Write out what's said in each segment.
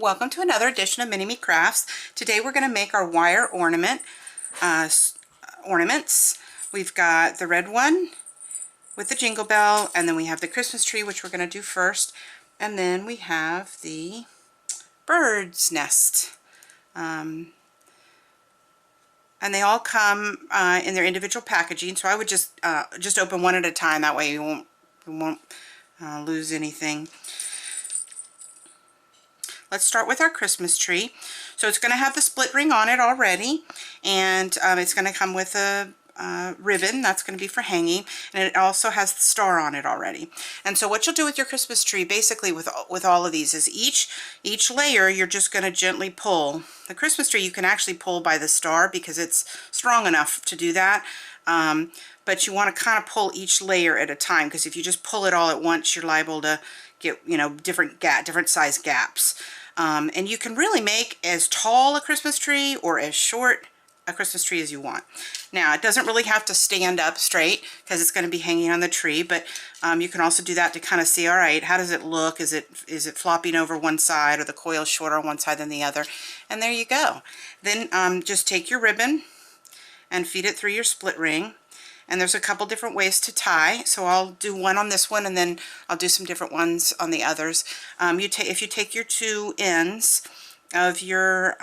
Welcome to another edition of Mini Me Crafts. Today we're going to make our wire ornaments. We've got the red one with the jingle bell, and then we have the Christmas tree, which we're going to do first, and then we have the bird's nest. And they all come in their individual packaging, so I would just open one at a time. That way you won't lose anything. Let's start with our Christmas tree. So it's going to have the split ring on it already, and it's going to come with a ribbon that's going to be for hanging, and it also has the star on it already. And so what you'll do with your Christmas tree, basically with all of these, is each layer you're just going to gently pull. The Christmas tree you can actually pull by the star because it's strong enough to do that. But you want to kind of pull each layer at a time, because if you just pull it all at once, you're liable to get, you know, different size gaps. And you can really make as tall a Christmas tree or as short a Christmas tree as you want. Now, it doesn't really have to stand up straight because it's going to be hanging on the tree, but you can also do that to kind of see, all right, how does it look? Is it flopping over one side, or the coil shorter on one side than the other? And there you go. Then just take your ribbon and feed it through your split ring. And there's a couple different ways to tie, so I'll do one on this one, and then I'll do some different ones on the others. If you take your two ends of your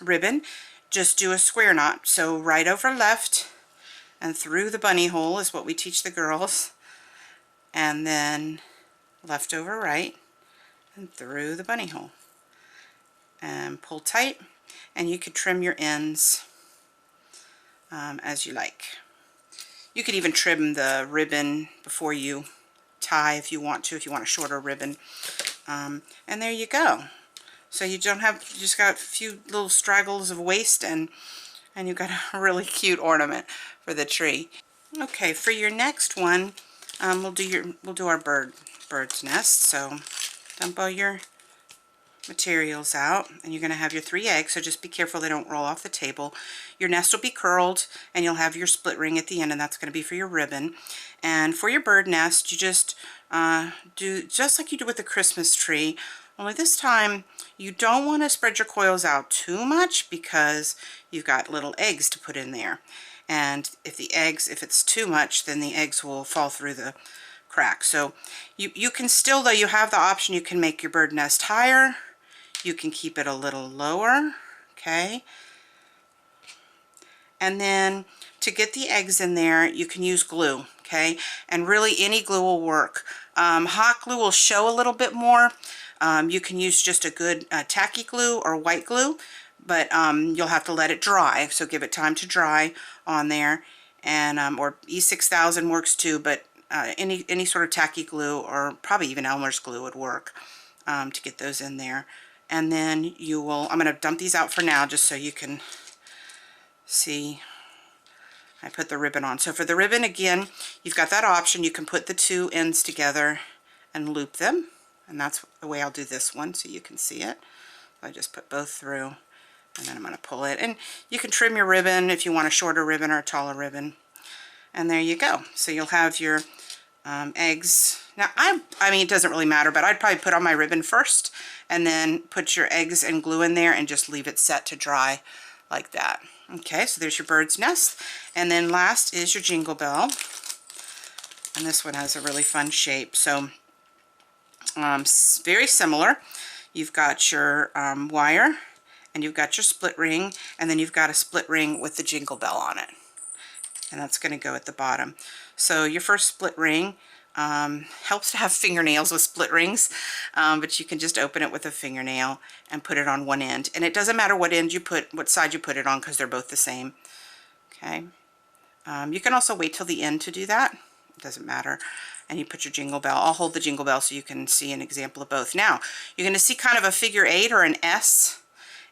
ribbon, just do a square knot. So right over left and through the bunny hole is what we teach the girls, and then left over right and through the bunny hole, and pull tight. And you could trim your ends as you like. You could even trim the ribbon before you tie if you want to, if you want a shorter ribbon. And there you go. So you just got a few little straggles of waste, and you've got a really cute ornament for the tree. Okay, for your next one, we'll do our bird's nest. So dump all your materials out, and you're going to have your 3 eggs, so just be careful they don't roll off the table. Your nest will be curled, and you'll have your split ring at the end, and that's going to be for your ribbon. And for your bird nest, you just do just like you do with the Christmas tree, only this time you don't want to spread your coils out too much, because you've got little eggs to put in there, and if it's too much, then the eggs will fall through the crack. So you can still, though, you have the option, you can make your bird nest higher. You can keep it a little lower, okay? And then to get the eggs in there, you can use glue, okay? And really any glue will work. Hot glue will show a little bit more. You can use just a good tacky glue or white glue, but you'll have to let it dry, so give it time to dry on there. And or E6000 works too, but any sort of tacky glue, or probably even Elmer's glue, would work to get those in there. And then I'm going to dump these out for now just so you can see. I put the ribbon on. So for the ribbon, again, you've got that option. You can put the 2 ends together and loop them. And that's the way I'll do this one, so you can see it. So I just put both through, and then I'm going to pull it. And you can trim your ribbon if you want a shorter ribbon or a taller ribbon. And there you go. So you'll have your eggs. Now, I mean, it doesn't really matter, but I'd probably put on my ribbon first, and then put your eggs and glue in there, and just leave it set to dry like that. Okay, so there's your bird's nest. And then last is your jingle bell. And this one has a really fun shape. So very similar. You've got your wire, and you've got your split ring, and then you've got a split ring with the jingle bell on it. And that's going to go at the bottom. So your first split ring helps to have fingernails with split rings, but you can just open it with a fingernail and put it on one end. And it doesn't matter what side you put it on, because they're both the same. Okay. You can also wait till the end to do that. It doesn't matter. And you put your jingle bell. I'll hold the jingle bell so you can see an example of both. Now, you're going to see kind of a figure 8 or an S,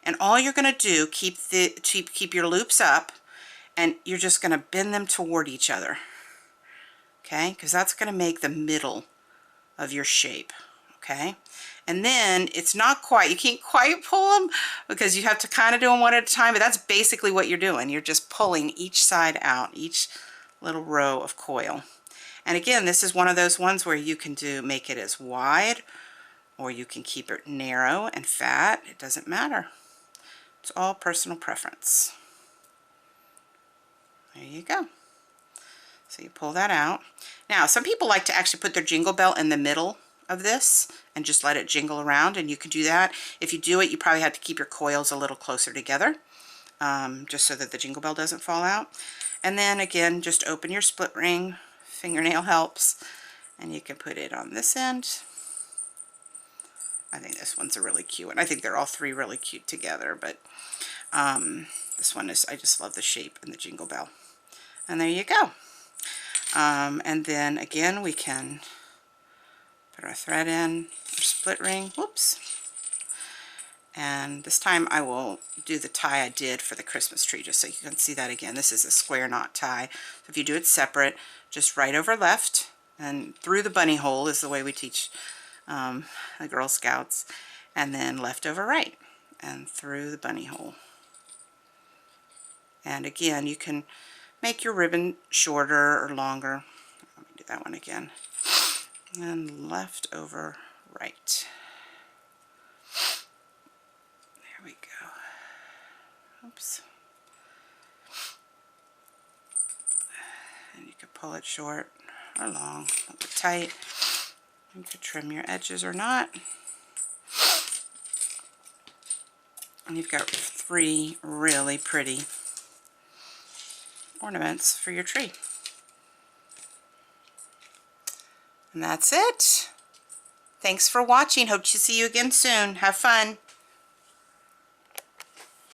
and all you're going to do, keep your loops up, and you're just going to bend them toward each other. Okay, because that's going to make the middle of your shape. Okay, and then it's not quite, you can't quite pull them, because you have to kind of do them one at a time, but that's basically what you're doing. You're just pulling each side out, each little row of coil. And again, this is one of those ones where you can make it as wide or you can keep it narrow and fat. It doesn't matter. It's all personal preference. There you go. So you pull that out. Now, some people like to actually put their jingle bell in the middle of this and just let it jingle around, and you can do that. If you do it, you probably have to keep your coils a little closer together, just so that the jingle bell doesn't fall out. And then again, just open your split ring. Fingernail helps. And you can put it on this end. I think this one's a really cute one. I think they're all three really cute together, but this one is, I just love the shape and the jingle bell. And there you go. And then again, we can put our thread in, our split ring, whoops. And this time I will do the tie I did for the Christmas tree, just so you can see that again. This is a square knot tie. So if you do it separate, just right over left and through the bunny hole is the way we teach the Girl Scouts, and then left over right and through the bunny hole. And again, you can make your ribbon shorter or longer. Let me do that one again. And left over right. There we go. Oops. And you can pull it short or long, a little bit tight. You can trim your edges or not. And you've got 3 really pretty ornaments for your tree. And that's it. Thanks for watching. Hope to see you again soon. Have fun.